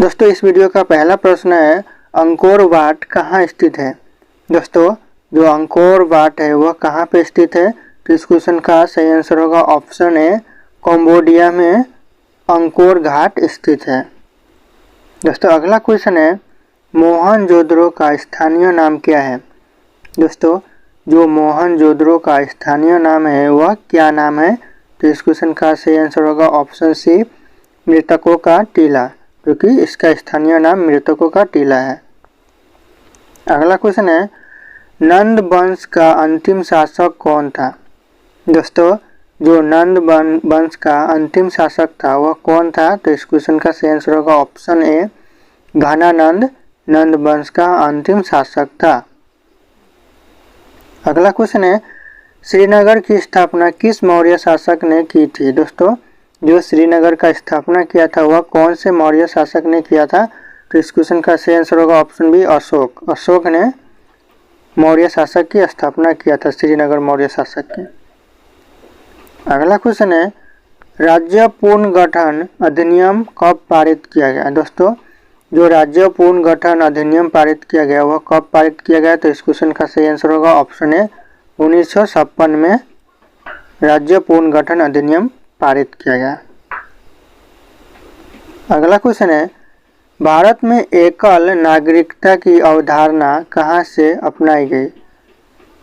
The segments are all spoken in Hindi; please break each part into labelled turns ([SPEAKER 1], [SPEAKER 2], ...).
[SPEAKER 1] दोस्तों इस वीडियो का पहला प्रश्न है अंकोर वाट कहाँ स्थित है। दोस्तों जो अंकोर वाट है वह कहाँ पे स्थित है, तो इस क्वेश्चन का सही आंसर होगा ऑप्शन ए, कंबोडिया में अंकोर घाट स्थित है। दोस्तों अगला क्वेश्चन है मोहनजोदड़ो का स्थानीय नाम क्या है। दोस्तों जो मोहनजोदड़ो का स्थानीय नाम है वह क्या नाम है, तो इस क्वेश्चन का सही आंसर होगा ऑप्शन सी, मृतकों का टीला, क्योंकि इसका स्थानीय नाम मृतकों का टीला है। अगला क्वेश्चन है नंद वंश का अंतिम शासक कौन था। दोस्तों जो नंद वंश का अंतिम शासक था वह कौन था, तो इस क्वेश्चन का सही आंसर होगा ऑप्शन ए, घनानंद नंद वंश का अंतिम शासक था। अगला क्वेश्चन है श्रीनगर की स्थापना किस मौर्य शासक ने की थी। दोस्तों जो श्रीनगर का स्थापना किया था वह कौन से मौर्य शासक ने किया था, तो इस क्वेश्चन का सही आंसर होगा ऑप्शन बी, अशोक। अशोक ने मौर्य शासक की स्थापना किया था, श्रीनगर मौर्य शासक की। अगला क्वेश्चन है राज्य पुनर्गठन अधिनियम कब पारित किया गया। दोस्तों जो राज्य पुनर्गठन अधिनियम पारित किया गया वह कब पारित किया गया, तो इस क्वेश्चन का सही आंसर होगा ऑप्शन ए, 1956 में राज्य पुनर्गठन अधिनियम पारित किया गया। अगला क्वेश्चन है भारत में एकल नागरिकता की अवधारणा कहाँ से अपनाई गई।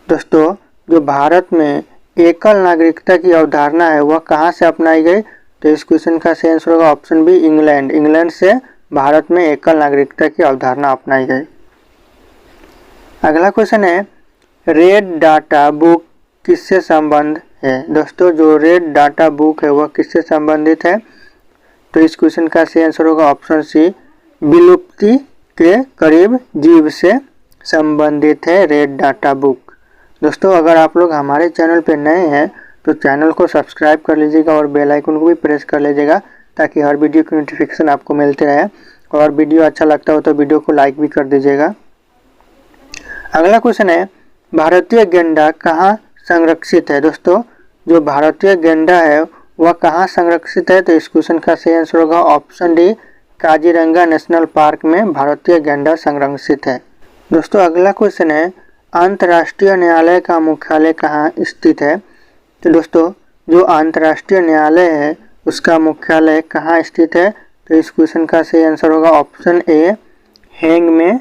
[SPEAKER 1] दोस्तों जो भारत में एकल नागरिकता की अवधारणा है वह कहाँ से अपनाई गई, तो इस क्वेश्चन का सही आंसर होगा ऑप्शन बी, इंग्लैंड। इंग्लैंड से भारत में एकल नागरिकता की अवधारणा अपनाई गई। अगला क्वेश्चन है रेड डाटा बुक किससे संबंध है। दोस्तों जो रेड डाटा बुक है वह किससे संबंधित है, तो इस क्वेश्चन का सही आंसर होगा ऑप्शन सी, विलुप्ति के करीब जीव से संबंधित है रेड डाटा बुक। दोस्तों अगर आप लोग हमारे चैनल पर नए हैं तो चैनल को सब्सक्राइब कर लीजिएगा और बेल आइकन को भी प्रेस कर लीजिएगा ताकि हर वीडियो की नोटिफिकेशन आपको मिलते रहे, और वीडियो अच्छा लगता हो तो वीडियो को लाइक भी कर दीजिएगा। अगला क्वेश्चन है भारतीय गैंडा कहाँ संरक्षित है। दोस्तों जो भारतीय गैंडा है वह कहाँ संरक्षित है, तो इस क्वेश्चन का सही आंसर होगा option D, Kaziranga national park में भारतीय गैंडा संरक्षित है। दोस्तों अगला क्वेश्चन है अंतर्राष्ट्रीय न्यायालय का मुख्यालय कहाँ स्थित है। तो दोस्तों जो अंतर्राष्ट्रीय न्यायालय है उसका मुख्यालय कहाँ स्थित है, तो इस क्वेश्चन का सही आंसर होगा ऑप्शन ए, हेग में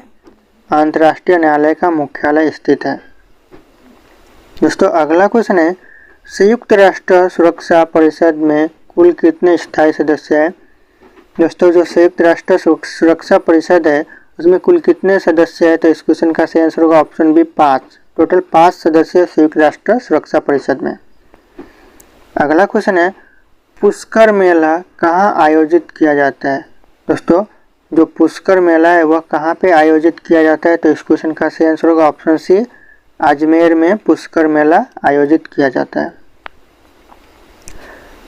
[SPEAKER 1] अंतर्राष्ट्रीय न्यायालय का मुख्यालय स्थित है। दोस्तों अगला क्वेश्चन है संयुक्त राष्ट्र सुरक्षा परिषद में कुल कितने स्थायी सदस्य हैं। दोस्तों जो संयुक्त राष्ट्र सुरक्षा परिषद है उसमें कुल कितने सदस्य हैं, तो इस क्वेश्चन का सही आंसर होगा ऑप्शन बी, 5। टोटल 5 सदस्य संयुक्त राष्ट्र सुरक्षा परिषद में। अगला क्वेश्चन है पुष्कर मेला कहाँ आयोजित किया जाता है। दोस्तों जो पुष्कर मेला है वह कहाँ पे आयोजित किया जाता है, तो इस क्वेश्चन का सही आंसर होगा ऑप्शन सी, अजमेर में पुष्कर मेला आयोजित किया जाता है।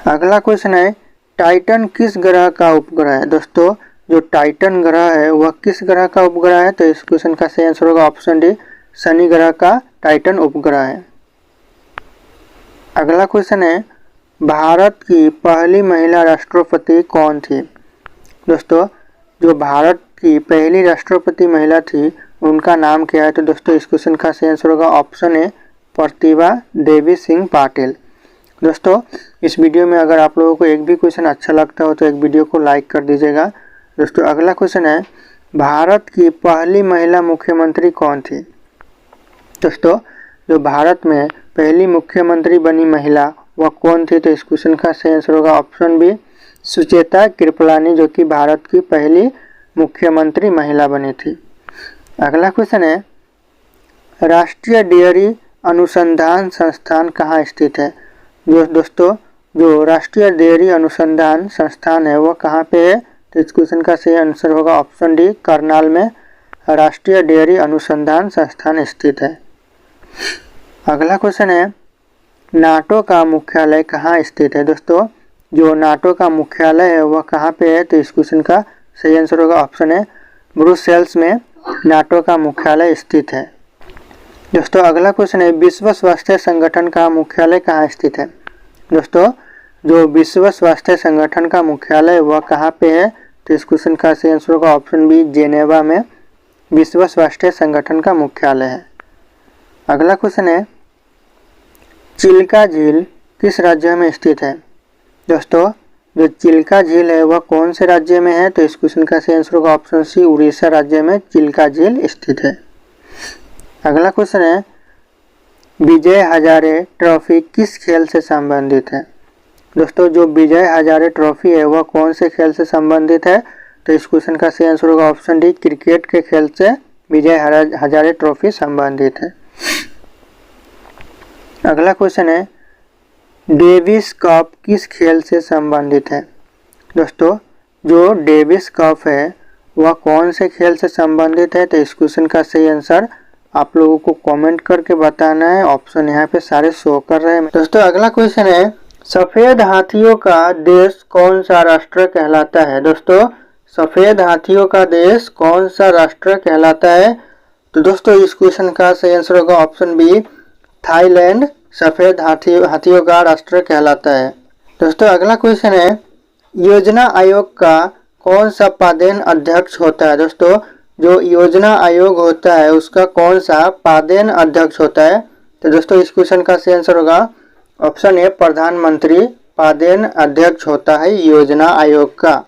[SPEAKER 1] अगला क्वेश्चन है टाइटन किस ग्रह का उपग्रह है। दोस्तों जो टाइटन ग्रह है वह किस ग्रह का उपग्रह है, तो इस क्वेश्चन का सही आंसर होगा ऑप्शन डी, शनि ग्रह का टाइटन उपग्रह है। अगला क्वेश्चन है भारत की पहली महिला राष्ट्रपति कौन थी। दोस्तों जो भारत की पहली राष्ट्रपति महिला थी उनका नाम क्या है, तो दोस्तों इस क्वेश्चन का सही आंसर होगा ऑप्शन ए, प्रतिभा देवी सिंह पाटिल। दोस्तों इस वीडियो में अगर आप लोगों को एक भी क्वेश्चन अच्छा लगता हो तो एक वीडियो को लाइक कर दीजिएगा। दोस्तों अगला क्वेश्चन है भारत की पहली महिला मुख्यमंत्री कौन थी। दोस्तों जो भारत में पहली मुख्यमंत्री बनी महिला वह कौन थी, तो इस क्वेश्चन का सही आंसर होगा ऑप्शन बी, सुचेता कृपलानी, जो कि भारत की पहली मुख्यमंत्री महिला बनी थी। अगला क्वेश्चन है राष्ट्रीय डेयरी अनुसंधान संस्थान कहाँ स्थित है। दोस्तों जो राष्ट्रीय डेयरी अनुसंधान संस्थान है वह कहाँ पे है, तो इस क्वेश्चन का सही आंसर होगा ऑप्शन डी, करनाल में राष्ट्रीय डेयरी अनुसंधान संस्थान स्थित है। अगला क्वेश्चन है नाटो का मुख्यालय कहाँ स्थित है। दोस्तों जो नाटो का मुख्यालय है वह कहाँ पे है, तो इस क्वेश्चन का सही आंसर होगा ऑप्शन है, ब्रुसेल्स में नाटो का मुख्यालय स्थित है। दोस्तों अगला क्वेश्चन है विश्व स्वास्थ्य संगठन का मुख्यालय कहाँ स्थित है। दोस्तों जो विश्व स्वास्थ्य संगठन का मुख्यालय वह कहाँ पे है, तो इस क्वेश्चन का सही आंसर होगा ऑप्शन बी, जेनेवा में विश्व स्वास्थ्य संगठन का मुख्यालय है। अगला क्वेश्चन है, चिल्का झील किस राज्य में स्थित है? दोस्तों जो चिल्का झील है वह कौन से राज्य में है? तो इस क्वेश्चन का सही आंसर होगा ऑप्शन सी, उड़ीसा राज्य में चिल्का झील स्थित है। अगला क्वेश्चन है, विजय हजारे ट्रॉफी किस खेल से संबंधित है? दोस्तों जो विजय हजारे ट्रॉफी है वह कौन से खेल से संबंधित है? तो इस क्वेश्चन का सही आंसर होगा ऑप्शन डी, क्रिकेट के खेल से विजय हजारे ट्रॉफी संबंधित है। अगला क्वेश्चन है, डेविस कप किस खेल से संबंधित है? दोस्तों जो डेविस कप है वह कौन से खेल से संबंधित है? तो इस क्वेश्चन का सही आंसर आप लोगों को कमेंट करके बताना है। ऑप्शन यहाँ पे सारे शो कर रहे हैं। दोस्तों अगला क्वेश्चन है, सफेद हाथियों का देश कौन सा राष्ट्र कहलाता है? दोस्तों सफेद हाथियों का देश कौन सा राष्ट्र कहलाता है? तो दोस्तों इस क्वेश्चन का सही आंसर होगा ऑप्शन बी, थाईलैंड सफेद हाथियों का राष्ट्र कहलाता है। दोस्तों अगला क्वेश्चन है, योजना आयोग का कौन सा पदेन अध्यक्ष होता है? दोस्तों जो योजना आयोग होता है उसका कौन सा पदेन अध्यक्ष होता है? तो दोस्तों इस क्वेश्चन का सही आंसर होगा ऑप्शन ए, प्रधानमंत्री पदेन अध्यक्ष होता है योजना आयोग का।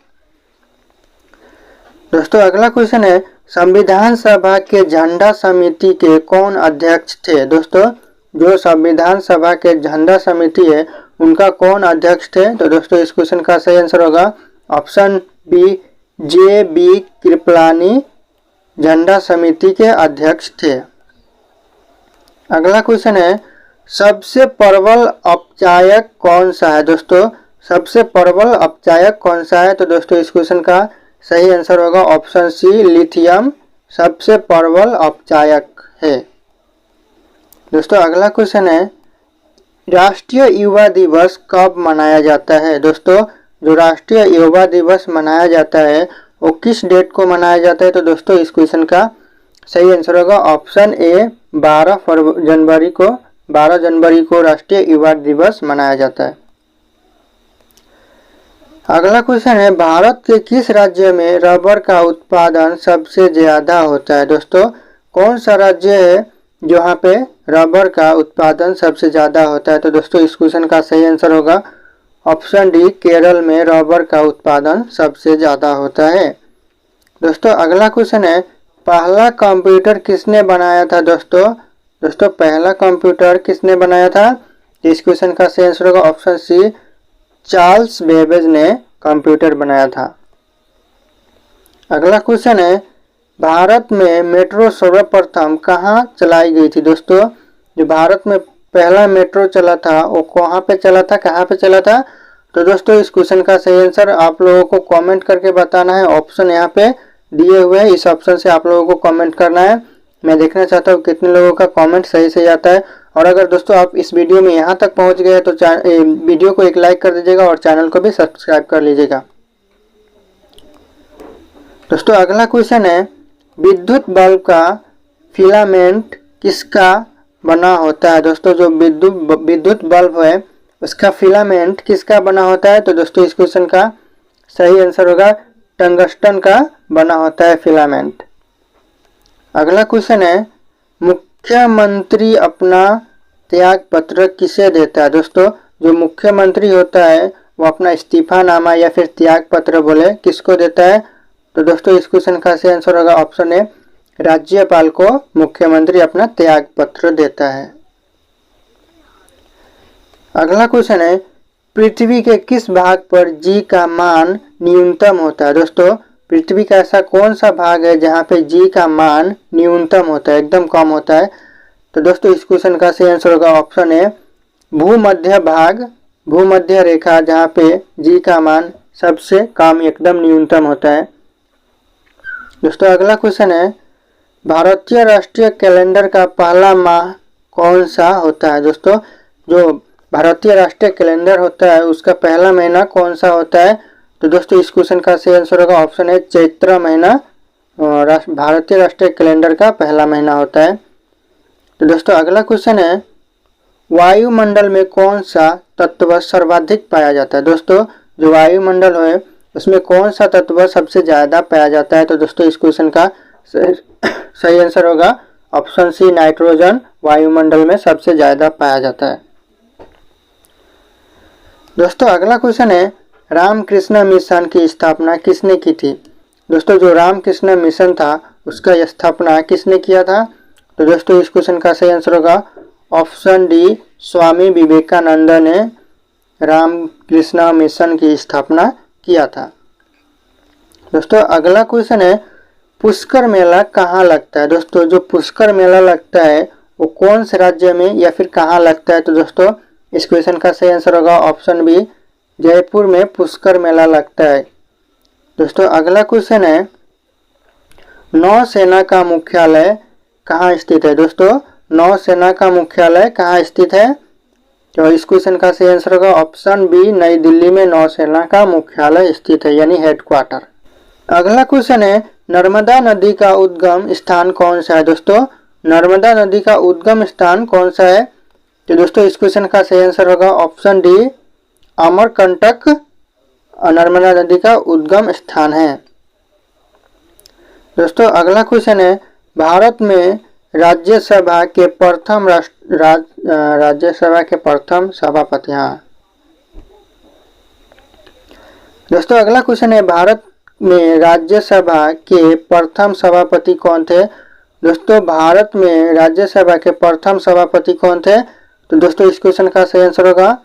[SPEAKER 1] दोस्तों अगला क्वेश्चन है, संविधान सभा के झंडा समिति के कौन अध्यक्ष थे? दोस्तों जो संविधान सभा के झंडा समिति है उनका कौन अध्यक्ष थे? तो दोस्तों इस क्वेश्चन का सही आंसर होगा option B, J B Kripalani झंडा समिति के अध्यक्ष थे। अगला क्वेश्चन है, सबसे प्रबल अपचायक कौन सा है? दोस्तों सबसे प्रबल अपचायक कौन सा है? तो दोस्तों इस क्वेश्चन का सही आंसर होगा ऑप्शन सी, लिथियम सबसे प्रबल अपचायक है। दोस्तों अगला क्वेश्चन है, राष्ट्रीय युवा दिवस कब मनाया जाता है? दोस्तों जो राष्ट्रीय युवा दिवस मनाया जाता है वो किस डेट को मनाया जाता है? तो दोस्तों इस क्वेश्चन का सही आंसर होगा ऑप्शन ए, 12 जनवरी को राष्ट्रीय युवा दिवस मनाया जाता है। अगला क्वेश्चन है, भारत के किस राज्य में रबर का उत्पादन सबसे ज्यादा होता है? दोस्तों कौन सा राज्य है जहाँ पे रबर का उत्पादन सबसे ज्यादा होता है? तो दोस्तों इस क्वेश्चन का सही आंसर होगा ऑप्शन डी, केरल में रबर का उत्पादन सबसे ज्यादा होता है। दोस्तों अगला क्वेश्चन है, पहला कंप्यूटर किसने बनाया था? दोस्तों पहला कंप्यूटर किसने बनाया था? इस क्वेश्चन का सही आंसर होगा ऑप्शन सी, चार्ल्स बेबेज ने कंप्यूटर बनाया था। अगला क्वेश्चन है, भारत में मेट्रो सर्वप्रथम कहाँ चलाई गई थी? दोस्तों जो भारत में पहला मेट्रो चला था वो कहाँ पे चला था, कहाँ पे चला था? तो दोस्तों इस क्वेश्चन का सही आंसर आप लोगों को कमेंट करके बताना है। ऑप्शन यहाँ पे दिए हुए हैं, इस ऑप्शन से आप लोगों को कमेंट करना है। मैं देखना चाहता हूँ कितने लोगों का कमेंट सही से आता है। और अगर दोस्तों आप इस वीडियो में यहाँ तक पहुँच गए तो वीडियो को एक लाइक कर दीजिएगा और चैनल को भी सब्सक्राइब कर लीजिएगा। दोस्तों अगला क्वेश्चन है, विद्युत बल्ब का फिलामेंट किसका बना होता है? दोस्तों जो विद्युत बल्ब है उसका फिलामेंट किसका बना होता है? तो दोस्तों इस क्वेश्चन का सही आंसर होगा टंगस्टन का बना होता है फिलामेंट। अगला क्वेश्चन है, मुख्यमंत्री अपना त्याग पत्र किसे देता है? दोस्तों जो मुख्यमंत्री होता है वो अपना इस्तीफानामा या फिर त्याग पत्र बोले किसको देता है? तो दोस्तों इस क्वेश्चन का सही आंसर होगा ऑप्शन ए, राज्यपाल को मुख्यमंत्री अपना त्याग पत्र देता है। अगला क्वेश्चन है, पृथ्वी के किस भाग पर जी का मान न्यूनतम होता है? दोस्तों पृथ्वी का ऐसा कौन सा भाग है जहाँ पे जी का मान न्यूनतम होता है, एकदम कम होता है? तो दोस्तों इस क्वेश्चन का सही आंसर होगा ऑप्शन ए, भूमध्य भाग, भूमध्य रेखा जहाँ पे जी का मान सबसे कम एकदम न्यूनतम होता है। दोस्तों अगला क्वेश्चन है, भारतीय राष्ट्रीय कैलेंडर का पहला माह कौन सा होता है? दोस्तों जो भारतीय राष्ट्रीय कैलेंडर होता है उसका पहला महीना कौन सा होता है? तो दोस्तों इस क्वेश्चन का सही आंसर होगा ऑप्शन है, चैत्र महीना भारतीय राष्ट्रीय कैलेंडर का पहला महीना होता है। तो दोस्तों अगला क्वेश्चन है, वायुमंडल में कौन सा तत्व सर्वाधिक पाया जाता है? दोस्तों जो वायुमंडल है उसमें कौन सा तत्व सबसे ज़्यादा पाया जाता है? तो दोस्तों इस क्वेश्चन का सही आंसर होगा ऑप्शन सी, नाइट्रोजन वायुमंडल में सबसे ज़्यादा पाया जाता है। दोस्तों अगला क्वेश्चन है, रामकृष्ण मिशन की स्थापना किसने की थी? दोस्तों जो रामकृष्ण मिशन था उसका स्थापना किसने किया था? तो दोस्तों इस क्वेश्चन का सही आंसर होगा ऑप्शन डी, स्वामी विवेकानंद ने रामकृष्ण मिशन की स्थापना किया था। दोस्तों अगला क्वेश्चन है, पुष्कर मेला कहाँ लगता है? दोस्तों जो पुष्कर मेला लगता है वो कौन से राज्य में या फिर कहाँ लगता है? तो दोस्तों इस क्वेश्चन का सही आंसर होगा ऑप्शन बी, जयपुर में पुष्कर मेला लगता है। दोस्तों अगला क्वेश्चन है, नौसेना का मुख्यालय कहाँ स्थित है? दोस्तों नौसेना का मुख्यालय कहाँ स्थित है? तो इस क्वेश्चन का सही आंसर होगा ऑप्शन बी, नई दिल्ली में नौसेना का मुख्यालय स्थित है, यानी हेडक्वार्टर। अगला क्वेश्चन है, नर्मदा नदी का उद्गम स्थान कौन सा है? दोस्तों नर्मदा नदी का उद्गम स्थान कौन सा है? तो दोस्तों इस क्वेश्चन का सही आंसर होगा ऑप्शन डी, अमरकंटक नर्मदा नदी का उद्गम स्थान है। दोस्तों अगला क्वेश्चन है, भारत में राज्यसभा के प्रथम सभापति। हाँ दोस्तों अगला क्वेश्चन है, भारत में राज्यसभा के प्रथम सभापति कौन थे? दोस्तों भारत में राज्यसभा के प्रथम सभापति कौन थे? तो दोस्तों इस क्वेश्चन का सही आंसर होगा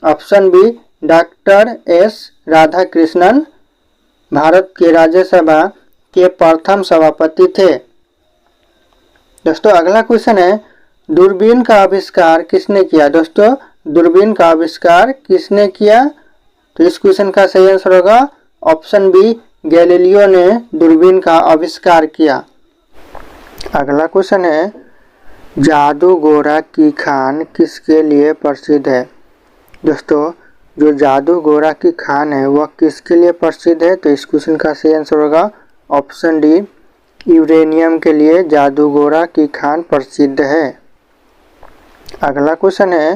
[SPEAKER 1] option B, doctor S Radhakrishnan Bharat के राज्यसभा के प्रथम सभापति थे। दोस्तों अगला क्वेश्चन है, दूरबीन का आविष्कार किसने किया? दोस्तों दूरबीन का आविष्कार किसने किया? तो इस क्वेश्चन का सही आंसर होगा ऑप्शन बी, गैलीलियो ने दूरबीन का आविष्कार किया। अगला क्वेश्चन है, जादूगोरा की खान किसके लिए प्रसिद्ध है? दोस्तों जो जादूगोरा की खान है वह किसके लिए प्रसिद्ध है? तो इस क्वेश्चन का सही आंसर होगा ऑप्शन डी, यूरेनियम के लिए जादूगोरा की खान प्रसिद्ध है। अगला क्वेश्चन है,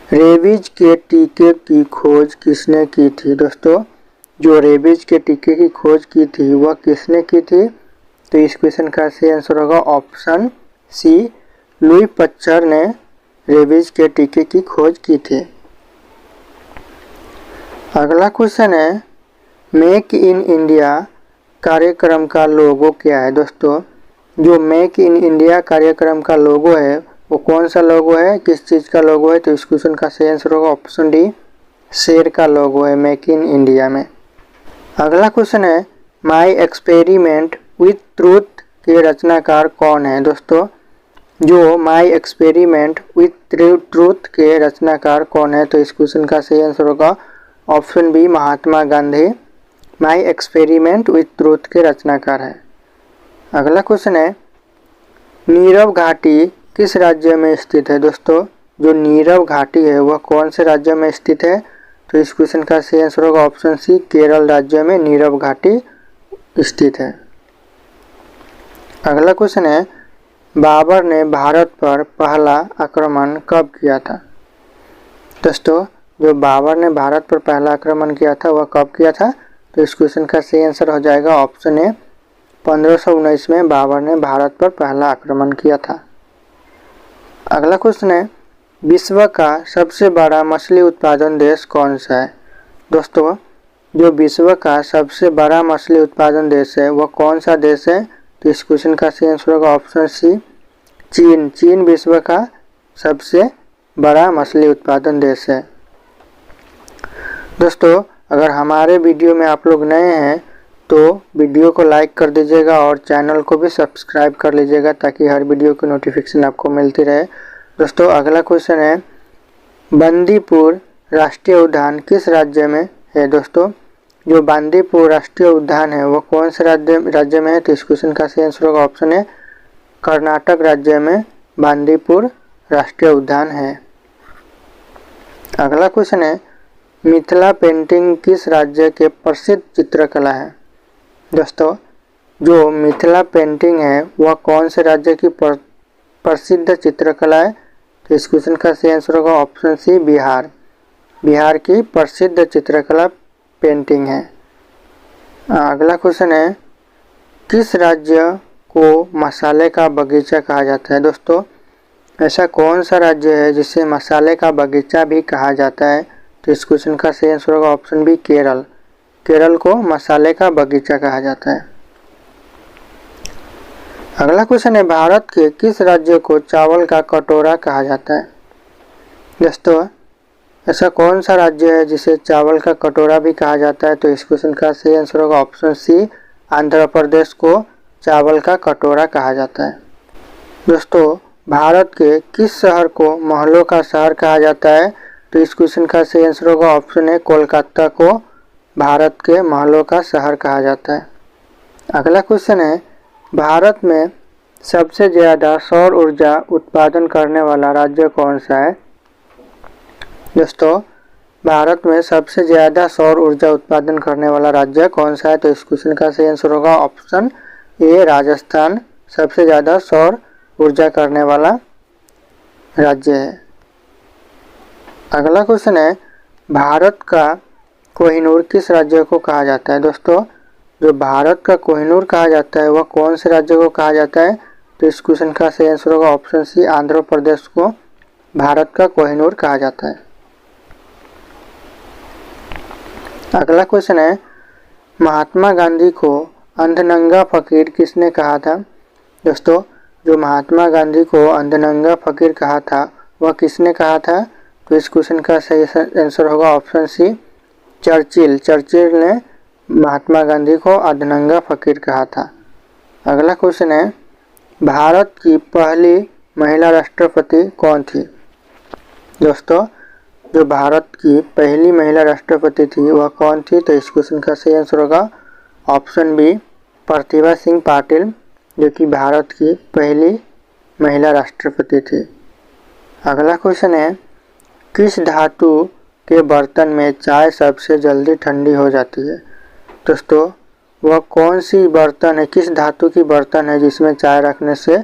[SPEAKER 1] रेबीज के टीके की खोज किसने की थी? दोस्तों जो रेबीज के टीके की खोज की थी वह किसने की थी? तो इस क्वेश्चन का सही आंसर होगा ऑप्शन सी, लुई पच्चर ने रेबीज के टीके की खोज की थी। अगला क्वेश्चन है, मेक इन इंडिया कार्यक्रम का लोगो क्या है? दोस्तों जो मेक इन इंडिया कार्यक्रम का लोगो है वो कौन सा लोगो है, किस चीज़ का लोगो है? तो इस क्वेश्चन का सही आंसर होगा ऑप्शन डी, शेर का लोगो है मेक इन इंडिया में। अगला क्वेश्चन है, माई एक्सपेरिमेंट विथ ट्रूथ के रचनाकार कौन है? दोस्तों जो माई एक्सपेरिमेंट विथ ट्रूथ के रचनाकार कौन है? तो इस क्वेश्चन का सही आंसर होगा option B, Mahatma Gandhi my experiment with truth के रचनाकार है। अगला क्वेश्चन है, नीरव घाटी किस राज्य में स्थित है? दोस्तों जो नीरव घाटी है वह कौन से राज्य में स्थित है? तो इस क्वेश्चन का सही आंसर होगा ऑप्शन सी, केरल राज्य में नीरव घाटी स्थित है। अगला क्वेश्चन है, बाबर ने भारत पर पहला आक्रमण कब किया था? दोस्तों जो बाबर ने भारत पर पहला आक्रमण किया था वह कब किया था? तो इस क्वेश्चन का सही आंसर हो जाएगा ऑप्शन ए, 1519 में बाबर ने भारत पर पहला आक्रमण किया था। अगला क्वेश्चन है, विश्व का सबसे बड़ा मछली उत्पादन देश कौन सा है? दोस्तों जो विश्व का सबसे बड़ा मछली उत्पादन देश है वह कौन सा देश है? तो इस क्वेश्चन का सही आंसर होगा ऑप्शन सी, चीन। चीन विश्व का सबसे बड़ा मछली उत्पादन देश है। दोस्तों अगर हमारे वीडियो में आप लोग नए हैं तो वीडियो को लाइक कर दीजिएगा और चैनल को भी सब्सक्राइब कर लीजिएगा ताकि हर वीडियो की नोटिफिकेशन आपको मिलती रहे। दोस्तों अगला क्वेश्चन है, बंदीपुर राष्ट्रीय उद्यान किस राज्य में है? दोस्तों जो बांदीपुर राष्ट्रीय उद्यान है वो कौन से राज्य में है? तो इस क्वेश्चन का सही आंसर होगा ऑप्शन है, कर्नाटक राज्य में बांदीपुर राष्ट्रीय उद्यान है। अगला क्वेश्चन है, मिथिला पेंटिंग किस राज्य के प्रसिद्ध चित्रकला है? दोस्तों जो मिथिला पेंटिंग है वह कौन से राज्य की प्रसिद्ध चित्रकला है? तो इस क्वेश्चन का सही आंसर होगा ऑप्शन सी, बिहार। बिहार की प्रसिद्ध चित्रकला पेंटिंग है। अगला क्वेश्चन है, किस राज्य को मसाले का बगीचा कहा जाता है? दोस्तों, ऐसा कौन सा राज्य है जिसे मसाले का बगीचा भी कहा जाता है? तो इस क्वेश्चन का सही आंसर होगा ऑप्शन बी, केरल। केरल को मसाले का बगीचा कहा जाता है। अगला क्वेश्चन है, भारत के किस राज्य को चावल का कटोरा कहा जाता है? दोस्तों, ऐसा कौन सा राज्य है जिसे चावल का कटोरा भी कहा जाता है? तो इस क्वेश्चन का सही आंसर होगा ऑप्शन सी, आंध्र प्रदेश को चावल का कटोरा कहा जाता है। दोस्तों, भारत के किस शहर को महलों का शहर कहा जाता है? तो इस क्वेश्चन का सही आंसर होगा ऑप्शन ए, कोलकाता को भारत के महलों का शहर कहा जाता है। अगला क्वेश्चन है, भारत में सबसे ज़्यादा सौर ऊर्जा उत्पादन करने वाला राज्य कौन सा है? दोस्तों, भारत में सबसे ज़्यादा सौर ऊर्जा उत्पादन करने वाला राज्य कौन सा है? तो इस क्वेश्चन का सही आंसर होगा ऑप्शन ए, राजस्थान सबसे ज़्यादा सौर ऊर्जा करने वाला राज्य है। अगला क्वेश्चन है, भारत का कोहिनूर किस राज्य को कहा जाता है? दोस्तों, जो भारत का कोहिनूर कहा जाता है वह कौन से राज्य को कहा जाता है? तो इस क्वेश्चन का सही आंसर होगा ऑप्शन सी, आंध्र प्रदेश को भारत का कोहिनूर कहा जाता है। अगला क्वेश्चन है, महात्मा गांधी को अंधनंगा फकीर किसने कहा था? दोस्तों, जो महात्मा गांधी को अंधनंगा फकीर कहा था वह किसने कहा था? तो इस क्वेश्चन का सही आंसर होगा ऑप्शन सी, चर्चिल। चर्चिल ने महात्मा गांधी को अंधनंगा फकीर कहा था। अगला क्वेश्चन है, भारत की पहली महिला राष्ट्रपति कौन थी? दोस्तों, जो भारत की पहली महिला राष्ट्रपति थी वह कौन थी? तो इस क्वेश्चन का सही आंसर होगा ऑप्शन बी, प्रतिभा सिंह पाटिल, जो कि भारत की पहली महिला राष्ट्रपति थी। अगला क्वेश्चन है, किस धातु के बर्तन में चाय सबसे जल्दी ठंडी हो जाती है? दोस्तों, वह कौन सी बर्तन है, किस धातु की बर्तन है जिसमें चाय रखने से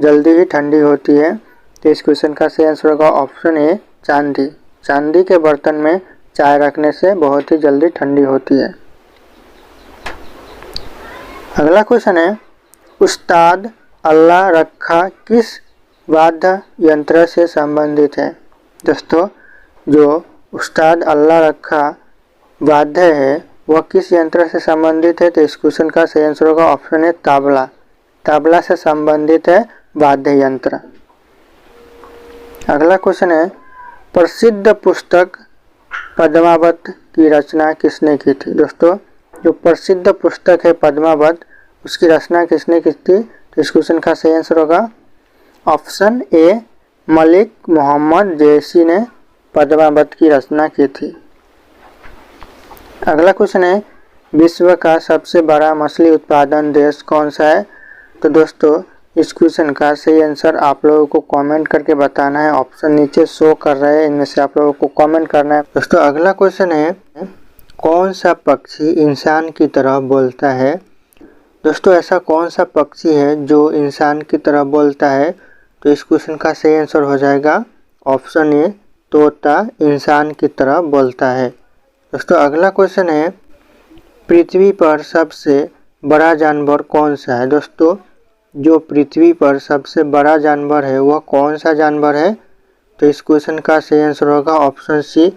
[SPEAKER 1] जल्दी ही ठंडी होती है? तो इस क्वेश्चन का सही आंसर होगा ऑप्शन ए, चांदी। चांदी के बर्तन में चाय रखने से बहुत ही जल्दी ठंडी होती है। अगला क्वेश्चन है, उस्ताद अल्लाह रखा किस वाद्य यंत्र से संबंधित है? दोस्तों, जो उस्ताद अल्लाह रखा वाद्य है वह किस यंत्र से संबंधित है? तो इस क्वेश्चन का सही आंसर होगा ऑप्शन ए, तबला। तबला से संबंधित है वाद्य यंत्र। अगला क्वेश्चन है, प्रसिद्ध पुस्तक पद्मावत की रचना किसने की थी? दोस्तों, जो प्रसिद्ध पुस्तक है पद्मावत उसकी रचना किसने की थी? तो इस क्वेश्चन का सही आंसर होगा ऑप्शन ए, मलिक मोहम्मद जैसी ने पद्मावत की रचना की थी। अगला क्वेश्चन है, विश्व का सबसे बड़ा मछली उत्पादन देश कौन सा है? तो दोस्तों, इस क्वेश्चन का सही आंसर आप लोगों को कमेंट करके बताना है। ऑप्शन नीचे शो कर रहे हैं, इनमें से आप लोगों को कमेंट करना है। दोस्तों, अगला क्वेश्चन है, कौन सा पक्षी इंसान की तरह बोलता है? दोस्तों, ऐसा कौन सा पक्षी है जो इंसान की तरह बोलता है? तो इस क्वेश्चन का सही आंसर हो जाएगा ऑप्शन ए, तोता इंसान की तरह बोलता है। दोस्तों, अगला क्वेश्चन है, पृथ्वी पर सबसे बड़ा जानवर कौन सा है? दोस्तों, जो पृथ्वी पर सबसे बड़ा जानवर है वह कौन सा जानवर है? तो इस क्वेश्चन का सही आंसर होगा ऑप्शन सी,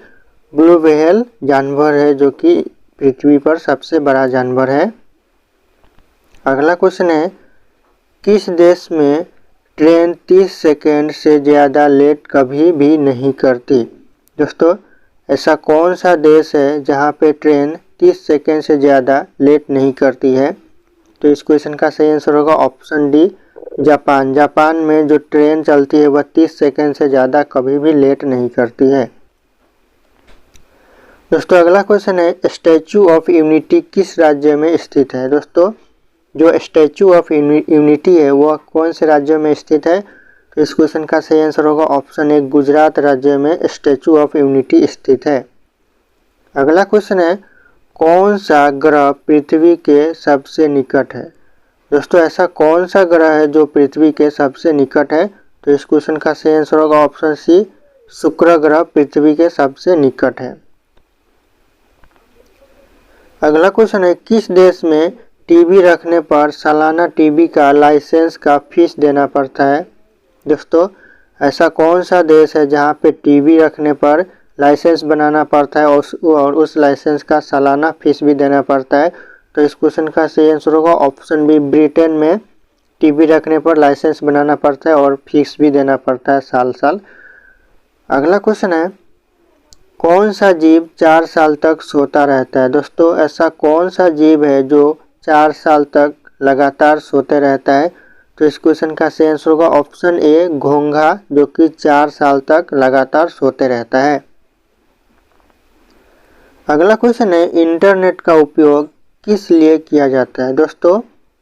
[SPEAKER 1] ब्लू व्हेल जानवर है जो कि पृथ्वी पर सबसे बड़ा जानवर है। अगला क्वेश्चन है, किस देश में ट्रेन 30 सेकेंड से ज़्यादा लेट कभी भी नहीं करती? दोस्तों, ऐसा कौन सा देश है जहां पे ट्रेन 30 सेकेंड से ज़्यादा लेट नहीं करती है? तो इस क्वेश्चन का सही आंसर होगा ऑप्शन डी, जापान। जापान में जो ट्रेन चलती है वह 30 सेकेंड से ज़्यादा कभी भी लेट नहीं करती है। दोस्तों, अगला क्वेश्चन है, स्टैचू ऑफ यूनिटी किस राज्य में स्थित है? दोस्तों, जो स्टैचू ऑफ यूनिटी है वह कौन से राज्य में स्थित है? तो इस क्वेश्चन का सही आंसर होगा ऑप्शन ए, गुजरात राज्य में स्टैचू ऑफ यूनिटी स्थित है। अगला क्वेश्चन है, कौन सा ग्रह पृथ्वी के सबसे निकट है? दोस्तों, ऐसा कौन सा ग्रह है जो पृथ्वी के सबसे निकट है? तो इस क्वेश्चन का सही आंसर होगा ऑप्शन सी, शुक्र ग्रह पृथ्वी के सबसे निकट है। अगला क्वेश्चन है, किस देश में टीवी रखने पर सालाना टीवी का लाइसेंस का फीस देना पड़ता है? दोस्तों, ऐसा कौन सा देश है जहां पे टीवी रखने पर लाइसेंस बनाना पड़ता है और उस लाइसेंस का सालाना फीस भी देना पड़ता है? तो इस क्वेश्चन का सही आंसर होगा ऑप्शन बी, ब्रिटेन में टीवी रखने पर लाइसेंस बनाना पड़ता है और फीस भी देना पड़ता है साल साल। अगला क्वेश्चन है, कौन सा जीव 4 साल तक सोता रहता है? दोस्तों, ऐसा कौन सा जीव है जो 4 साल तक लगातार सोते रहता है? तो इस क्वेश्चन का सही आंसर होगा ऑप्शन ए, घोंघा, जो कि 4 साल तक लगातार सोते रहता है। अगला क्वेश्चन है, इंटरनेट का उपयोग किस लिए किया जाता है? दोस्तों,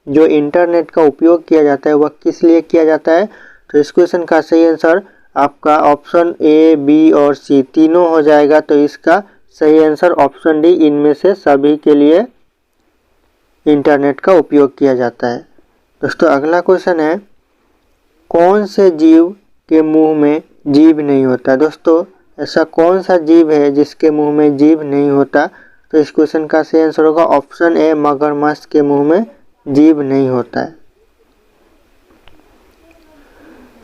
[SPEAKER 1] जो इंटरनेट का उपयोग किया जाता है वह किस लिए किया जाता है? तो इस क्वेश्चन का सही आंसर आपका ऑप्शन ए, बी और सी तीनों हो जाएगा। तो इसका सही आंसर ऑप्शन डी, इनमें से सभी के लिए इंटरनेट का उपयोग किया जाता है। दोस्तों, अगला क्वेश्चन है, कौन से जीव के मुंह में जीभ नहीं होता? दोस्तों, ऐसा कौन सा जीव है जिसके मुंह में जीभ नहीं होता? तो इस क्वेश्चन का सही आंसर होगा ऑप्शन ए, मगरमच्छ के मुंह में जीभ नहीं होता है।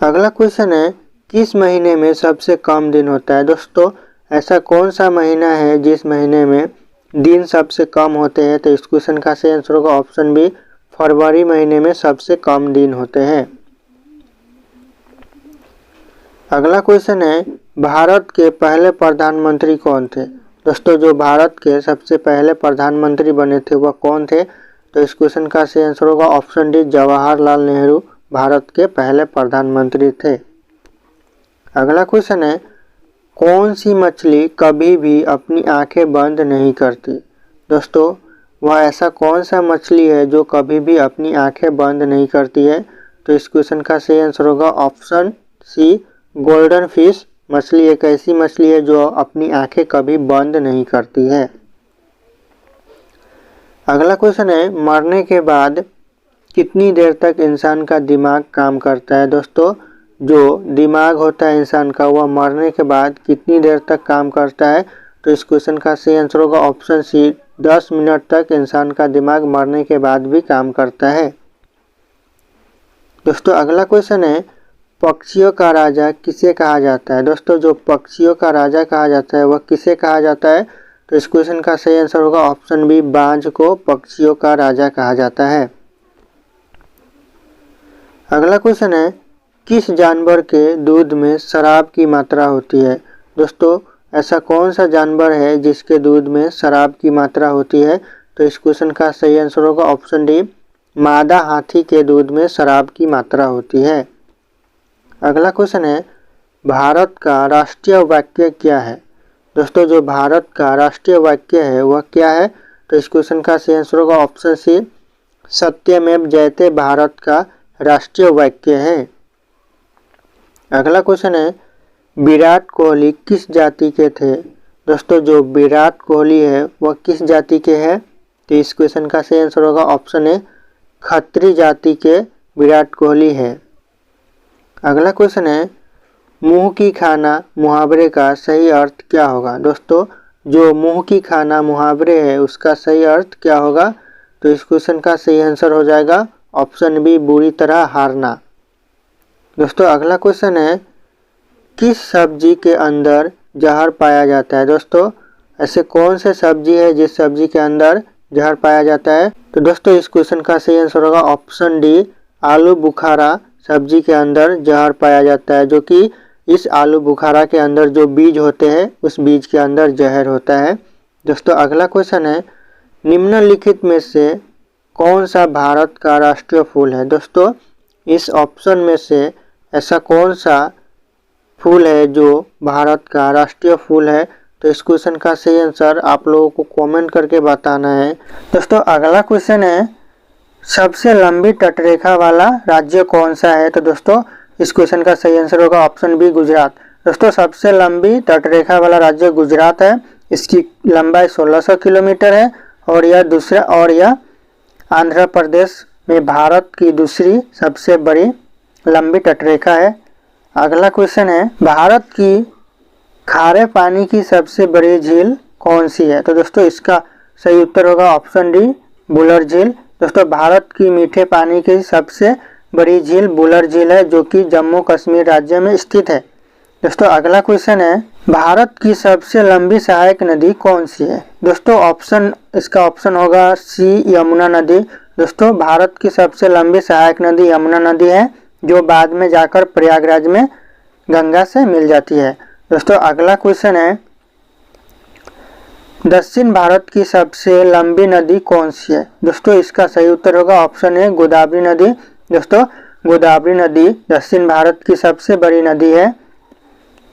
[SPEAKER 1] अगला क्वेश्चन है, किस महीने में सबसे कम दिन होता है? दोस्तों, ऐसा कौन सा महीना है जिस महीने में दिन सबसे कम होते हैं? तो इस क्वेश्चन का सही आंसर होगा ऑप्शन बी, फरवरी महीने में सबसे कम दिन होते हैं। अगला क्वेश्चन है, भारत के पहले प्रधानमंत्री कौन थे? दोस्तों, जो भारत के सबसे पहले प्रधानमंत्री बने थे वह कौन थे? तो इस क्वेश्चन का सही आंसर होगा ऑप्शन डी, जवाहरलाल नेहरू भारत के पहले प्रधानमंत्री थे। अगला क्वेश्चन है, कौन सी मछली कभी भी अपनी आंखें बंद नहीं करती? दोस्तों, वह ऐसा कौन सा मछली है जो कभी भी अपनी आंखें बंद नहीं करती है? तो इस क्वेश्चन का सही आंसर होगा ऑप्शन सी, गोल्डन फिश मछली एक ऐसी मछली है जो अपनी आंखें कभी बंद नहीं करती है। अगला क्वेश्चन है, मरने के बाद कितनी देर तक इंसान का दिमाग काम करता है? दोस्तों, जो दिमाग होता है इंसान का वह मरने के बाद कितनी देर तक काम करता है? तो इस क्वेश्चन का सही आंसर होगा ऑप्शन सी, 10 मिनट तक इंसान का दिमाग मरने के बाद भी काम करता है। दोस्तों, अगला क्वेश्चन है, पक्षियों का राजा किसे कहा जाता है? दोस्तों, जो पक्षियों का राजा कहा जाता है वह किसे कहा जाता है? तो इस क्वेश्चन का सही आंसर होगा ऑप्शन बी, बाज को पक्षियों का राजा कहा जाता है। अगला क्वेश्चन है, किस जानवर के दूध में शराब की मात्रा होती है? दोस्तों, ऐसा कौन सा जानवर है जिसके दूध में शराब की मात्रा होती है? तो इस क्वेश्चन का सही आंसर होगा ऑप्शन डी, मादा हाथी के दूध में शराब की मात्रा होती है। अगला क्वेश्चन है, भारत का राष्ट्रीय वाक्य क्या है? दोस्तों, जो भारत का राष्ट्रीय वाक्य है वह क्या है? तो इस क्वेश्चन का सही आंसर होगा ऑप्शन सी, सत्यमेव जयते भारत का राष्ट्रीय वाक्य है। अगला क्वेश्चन है, विराट कोहली किस जाति के थे? दोस्तों, जो विराट कोहली है वह किस जाति के हैं? तो इस क्वेश्चन का सही आंसर होगा ऑप्शन ए, खत्री जाति के विराट कोहली है। अगला क्वेश्चन है, मुंह की खाना मुहावरे का सही अर्थ क्या होगा? दोस्तों, जो मुंह की खाना मुहावरे है उसका सही अर्थ क्या होगा? तो इस क्वेश्चन का सही आंसर हो जाएगा ऑप्शन बी, बुरी तरह हारना। दोस्तों, अगला क्वेश्चन है, किस सब्जी के अंदर जहर पाया जाता है? दोस्तों, ऐसे कौन से सब्जी है जिस सब्जी के अंदर जहर पाया जाता है? तो दोस्तों, इस क्वेश्चन का सही आंसर होगा ऑप्शन डी, आलू बुखारा सब्जी के अंदर जहर पाया जाता है, जो कि इस आलू बुखारा के अंदर जो बीज होते हैं उस बीज के अंदर जहर होता है। दोस्तों, अगला क्वेश्चन है, निम्नलिखित में से कौन सा भारत का राष्ट्रीय फूल है? दोस्तों, इस ऑप्शन में से ऐसा कौन सा फूल है जो भारत का राष्ट्रीय फूल है? तो इस क्वेश्चन का सही आंसर आप लोगों को कमेंट करके बताना है। दोस्तों, अगला क्वेश्चन है, सबसे लंबी तटरेखा वाला राज्य कौन सा है? तो दोस्तों, इस क्वेश्चन का सही आंसर होगा ऑप्शन बी, गुजरात। दोस्तों, सबसे लंबी तटरेखा वाला राज्य गुजरात है। इसकी लंबाई 1600 किलोमीटर है और यह आंध्र प्रदेश में भारत की दूसरी सबसे बड़ी लंबी तटरेखा है। अगला क्वेश्चन है, भारत की खारे पानी की सबसे बड़ी झील कौन सी है? तो दोस्तों, इसका सही उत्तर होगा ऑप्शन डी बुलर झील। दोस्तों भारत की मीठे पानी की सबसे बड़ी झील बुलर झील है जो कि जम्मू कश्मीर राज्य में स्थित है। दोस्तों अगला क्वेश्चन है भारत की सबसे लंबी सहायक नदी कौन सी है। दोस्तों इसका ऑप्शन होगा सी यमुना नदी। दोस्तों भारत की सबसे लंबी सहायक नदी यमुना नदी है जो बाद में जाकर प्रयागराज में गंगा से मिल जाती है। दोस्तों अगला क्वेश्चन है दक्षिण भारत की सबसे लंबी नदी कौन सी है। दोस्तों इसका सही उत्तर होगा ऑप्शन ए गोदावरी नदी। दोस्तों गोदावरी नदी दक्षिण भारत की सबसे बड़ी नदी है।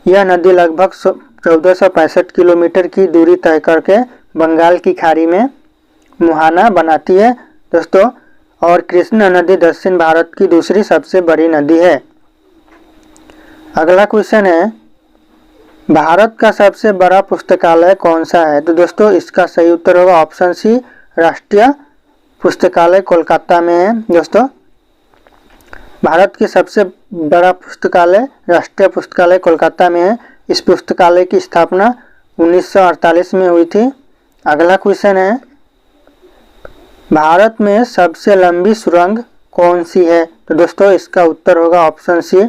[SPEAKER 1] यह नदी लगभग 1465 किलोमीटर की दूरी तय करके बंगाल की खाड़ी में मुहाना बनाती है। दोस्तों और कृष्णा नदी दक्षिण भारत की दूसरी सबसे बड़ी नदी है। अगला क्वेश्चन है भारत का सबसे बड़ा पुस्तकालय कौन सा है। तो दोस्तों इसका सही उत्तर होगा ऑप्शन सी राष्ट्रीय पुस्तकालय कोलकाता में है। दोस्तों भारत की सबसे बड़ा पुस्तकालय राष्ट्रीय पुस्तकालय कोलकाता में है। इस पुस्तकालय की स्थापना 1948 में हुई थी। अगला क्वेश्चन है भारत में सबसे लंबी सुरंग कौन सी है। तो दोस्तों इसका उत्तर होगा option C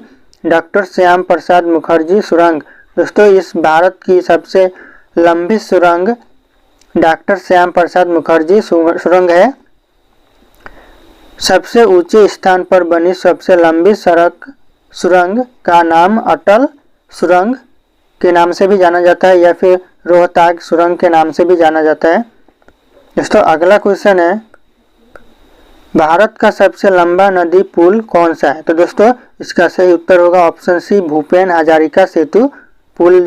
[SPEAKER 1] doctor Shyam Prasad Mukherjee सुरंग। दोस्तों इस भारत की सबसे लंबी सुरंग डॉक्टर श्याम प्रसाद मुखर्जी सुरंग है। सबसे ऊंचे स्थान पर बनी सबसे लंबी सुरंग का नाम अटल सुरंग के नाम से भी जाना जाता है या फिर रोहतांग सुरंग के नाम से भी जाना जाता है। दोस्तों अगला क्वेश्चन है भारत का सबसे लंबा नदी पुल कौन सा है। तो दोस्तों इसका सही उत्तर होगा ऑप्शन सी भूपेन हजारिका सेतु पुल।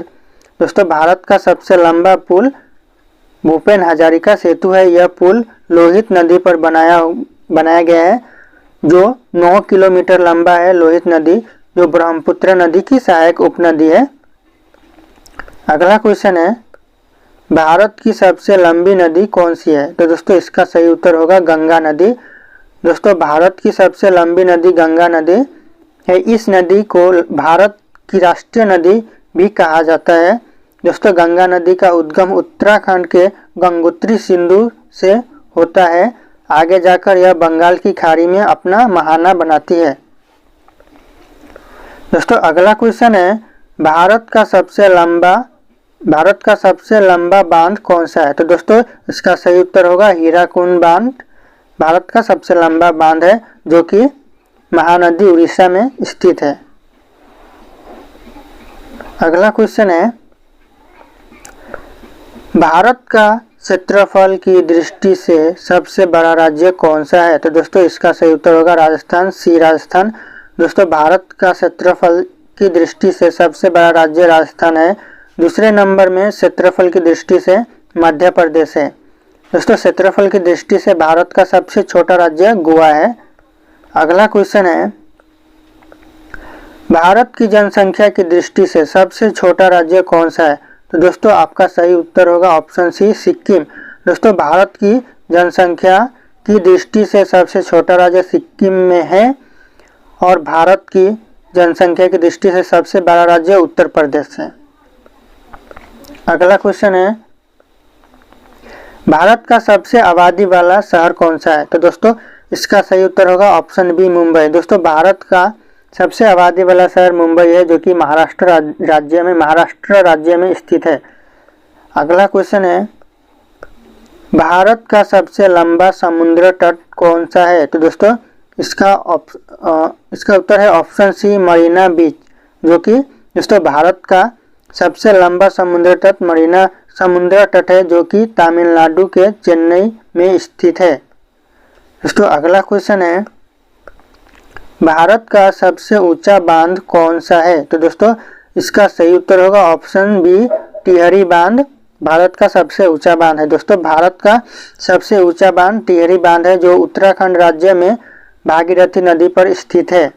[SPEAKER 1] दोस्तों भारत का सबसे लंबा पुल भूपेन हजारिका सेतु है। यह पुल लोहित नदी पर बनाया गया है जो 9 किलोमीटर लंबा है। लोहित नदी जो ब्रह्मपुत्र नदी की सहायक उपनदी है। अगला क्वेश्चन है भारत की सबसे लंबी नदी कौन सी है। तो दोस्तों इसका सही उत्तर होगा गंगा नदी। दोस्तों भारत की सबसे लंबी नदी गंगा नदी है। इस नदी को भारत की राष्ट्रीय नदी भी कहा जाता है। दोस्तों गंगा नदी का उद्गम उत्तराखंड के गंगोत्री सिंधु से होता है। आगे जाकर यह बंगाल की खाड़ी में अपना मुहाना बनाती है। दोस्तों अगला क्वेश्चन है भारत का सबसे लंबा बांध कौन सा है। तो दोस्तों इसका सही उत्तर होगा हीराकुंड बांध भारत का सबसे लंबा बांध है जो कि महानदी उड़ीसा में स्थित है। अगला क्वेश्चन है भारत का क्षेत्रफल की दृष्टि से सबसे बड़ा राज्य कौन सा है। तो दोस्तों इसका सही उत्तर होगा राजस्थान सी राजस्थान। दोस्तों भारत का क्षेत्रफल की दृष्टि से सबसे बड़ा राज्य राजस्थान है। दूसरे नंबर में क्षेत्रफल की दृष्टि से मध्य प्रदेश है। दोस्तों क्षेत्रफल की दृष्टि से भारत का सबसे छोटा राज्य गोवा है। अगला क्वेश्चन है भारत की जनसंख्या की दृष्टि से सबसे छोटा राज्य कौन सा है। तो दोस्तों आपका सही उत्तर होगा ऑप्शन सी सिक्किम। दोस्तों भारत की जनसंख्या की दृष्टि से सबसे छोटा राज्य सिक्किम में है और भारत की जनसंख्या की दृष्टि से सबसे बड़ा राज्य उत्तर प्रदेश है। अगला क्वेश्चन है भारत का सबसे आबादी वाला शहर कौन सा है। तो दोस्तों इसका सही उत्तर होगा ऑप्शन बी मुंबई। दोस्तों भारत का सबसे आबादी वाला शहर मुंबई है जो कि महाराष्ट्र राज्य में स्थित है। अगला क्वेश्चन है भारत का सबसे लंबा समुद्र तट कौन सा है। तो दोस्तों इसका उत्तर है ऑप्शन सी मरीना बीच जो कि दोस्तों भारत का सबसे लंबा समुद्र तट मरीना समुद्र तट है जो कि तमिलनाडु के चेन्नई में स्थित है। दोस्तों अगला क्वेश्चन है भारत का सबसे ऊंचा बांध कौन सा है। तो दोस्तों इसका सही उत्तर होगा ऑप्शन बी टिहरी बांध भारत का सबसे ऊंचा बांध है। दोस्तों भारत का सबसे ऊंचा बांध टिहरी बांध है जो उत्तराखंड राज्य में भागीरथी नदी पर स्थित है।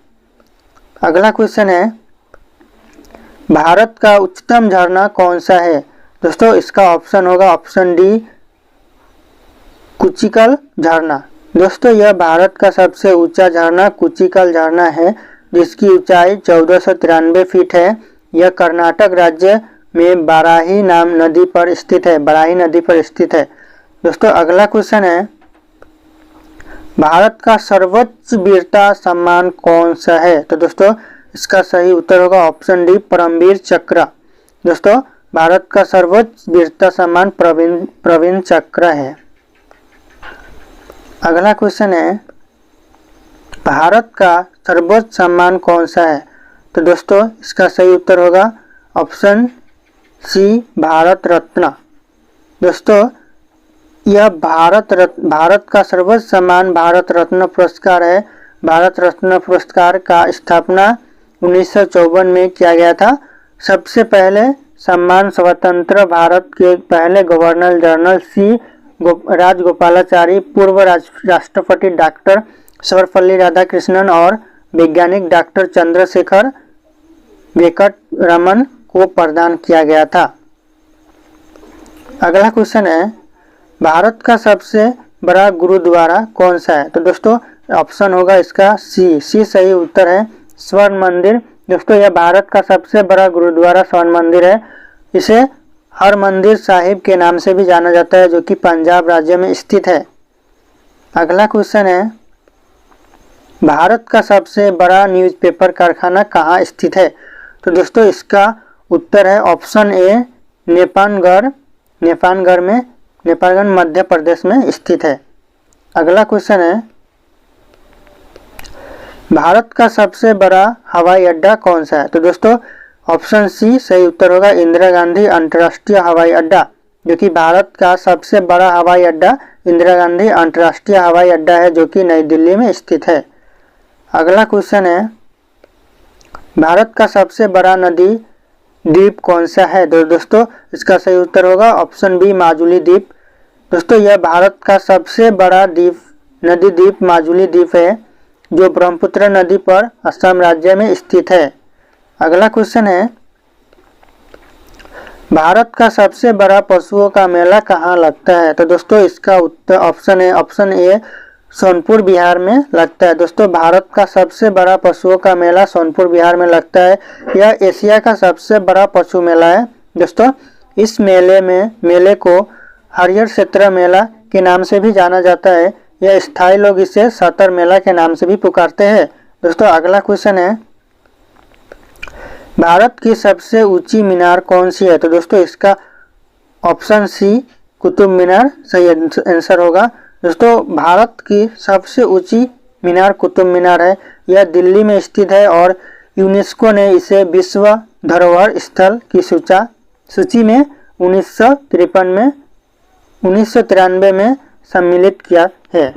[SPEAKER 1] अगला क्वेश्चन है भारत का उच्चतम झरना कौन सा है। दोस्तों इसका ऑप्शन होगा ऑप्शन डी कुचिकल झरना। दोस्तों यह भारत का सबसे ऊंचा झरना कुचिकल झरना है जिसकी ऊंचाई 1493 फीट है। यह कर्नाटक राज्य में बराही नदी पर स्थित है। दोस्तों अगला क्वेश्चन है, भारत का सर्वोच्च वीरता सम्मान कौन सा है? तो दोस्तों इसका सही उत्तर होगा ऑप्शन डी, परमवीर चक्र। दोस्तों भारत का सर्वोच्च वीरता सम्मान प्रवीण चक्र है। अगला क्वेश्चन है, भारत का सर्वोच्च सम्मान कौन सा है? तो दोस्तों इसका सही उत्तर होगा ऑप्शन सी, भारत रत्न। दोस्तों यह भारत का सर्वोच्च सम्मान भारत रत्न पुरस्कार है। भारत रत्न पुरस्कार का स्थापना 1954 में किया गया था। सबसे पहले सम्मान स्वतंत्र भारत के पहले गवर्नर जनरल सी राजगोपालाचारी, पूर्व राष्ट्रपति डॉक्टर सर्वपल्ली राधाकृष्णन और वैज्ञानिक डॉक्टर चंद्रशेखर वेंकट-रमन को प्रदान किया गया था। अगला क्वेश्चन है, भारत का सबसे बड़ा गुरुद्वारा कौन सा है? तो दोस्तों ऑप्शन होगा इसका सी सही उत्तर है, स्वर्ण मंदिर। दोस्तों यह भारत का सबसे बड़ा गुरुद्वारा स्वर्ण मंदिर है। इसे हरमंदिर साहिब के नाम से भी जाना जाता है, जो कि पंजाब राज्य में स्थित है। अगला क्वेश्चन है, भारत का सबसे बड़ा न्यूज़पेपर कारखाना कहाँ स्थित है? तो दोस्तों इसका उत्तर है ऑप्शन ए, नेपालगढ़ मध्य प्रदेश में स्थित है। अगला क्वेश्चन है, भारत का सबसे बड़ा हवाई अड्डा कौन सा है? तो दोस्तों ऑप्शन सी सही उत्तर होगा, इंदिरा गांधी अंतर्राष्ट्रीय हवाई अड्डा, जो कि भारत का सबसे बड़ा हवाई अड्डा इंदिरा गांधी अंतर्राष्ट्रीय हवाई अड्डा है, जो कि नई दिल्ली में स्थित है। अगला क्वेश्चन है, भारत का सबसे बड़ा नदी द्वीप कौन सा है? तो दोस्तों इसका सही उत्तर होगा ऑप्शन बी, माजुली द्वीप। दोस्तों यह भारत का सबसे बड़ा नदी द्वीप माजुली द्वीप है, जो ब्रह्मपुत्र नदी पर असम राज्य में स्थित है। अगला क्वेश्चन है, भारत का सबसे बड़ा पशुओं का मेला कहाँ लगता है? तो दोस्तों इसका उत्तर ऑप्शन ए, सोनपुर बिहार में लगता है। दोस्तों भारत का सबसे बड़ा पशुओं का मेला सोनपुर बिहार में लगता है। यह एशिया का सबसे बड़ा पशु मेला है। दोस्तों इस मेले को हरियर क्षेत्र मेला के नाम से भी जाना जाता है। यह स्थायी लोग इसे सतर मेला के नाम से भी पुकारते हैं। दोस्तों अगला क्वेश्चन है, भारत की सबसे ऊंची मीनार कौन सी है? तो दोस्तों इसका ऑप्शन सी, कुतुब मीनार सही आंसर होगा। दोस्तों भारत की सबसे ऊंची मीनार कुतुब मीनार है। यह दिल्ली में स्थित है और यूनेस्को ने इसे विश्व धरोहर स्थल की सूची में 1993 में सम्मिलित किया है।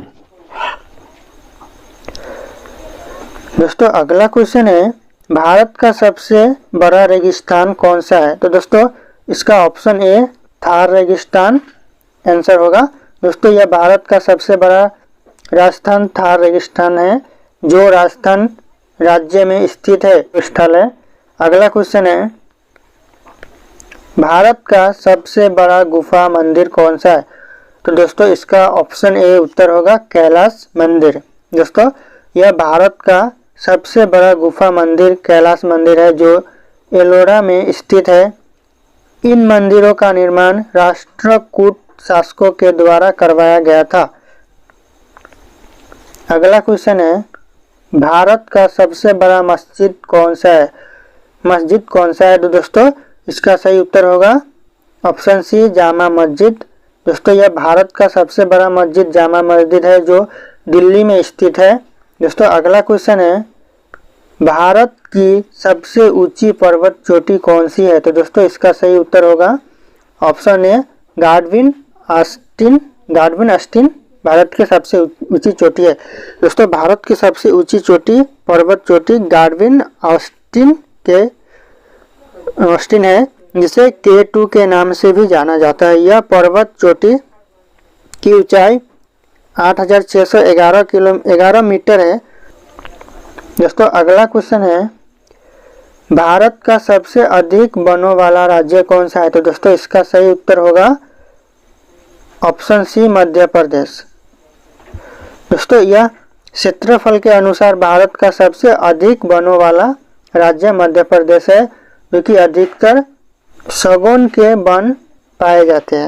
[SPEAKER 1] दोस्तों अगला क्वेश्चन है, भारत का सबसे बड़ा रेगिस्तान कौन सा है? तो दोस्तों इसका ऑप्शन ए, थार रेगिस्तान आंसर होगा। दोस्तों यह भारत का सबसे बड़ा राजस्थान थार रेगिस्तान है, जो राजस्थान राज्य में स्थित है स्थल है। अगला क्वेश्चन है, भारत का सबसे बड़ा गुफा मंदिर कौन सा है? तो दोस्तों इसका ऑप्शन ए उत्तर होगा, कैलाश मंदिर। दोस्तों यह भारत का सबसे बड़ा गुफा मंदिर कैलाश मंदिर है, जो एलोरा में स्थित है। इन मंदिरों का निर्माण राष्ट्रकूट शासकों के द्वारा करवाया गया था। अगला क्वेश्चन है, भारत का सबसे बड़ा मस्जिद कौन सा है? तो दोस्तों इसका सही उत्तर होगा ऑप्शन सी, जामा मस्जिद। दोस्तों यह भारत का सबसे बड़ा मस्जिद जामा मस्जिद है, जो दिल्ली में स्थित है। दोस्तों अगला क्वेश्चन है, भारत की सबसे ऊंची पर्वत चोटी कौन सी है? तो दोस्तों इसका सही उत्तर होगा ऑप्शन ए, गाडविन अस्टिन भारत की सबसे ऊंची चोटी है। दोस्तों भारत की सबसे ऊंची पर्वत चोटी गाडविन ऑस्टिन है, जिसे K2 के नाम से भी जाना जाता है। यह पर्वत चोटी की ऊंचाई 8611 मीटर है। दोस्तों अगला क्वेश्चन है, भारत का सबसे अधिक वनों वाला राज्य कौन सा है? तो दोस्तों इसका सही उत्तर होगा ऑप्शन सी, मध्य प्रदेश। दोस्तों यह क्षेत्रफल के अनुसार भारत का सबसे अधिक वनों वाला राज्य मध्य प्रदेश है, जो कि अधिकतर सगौन के वन पाए जाते हैं।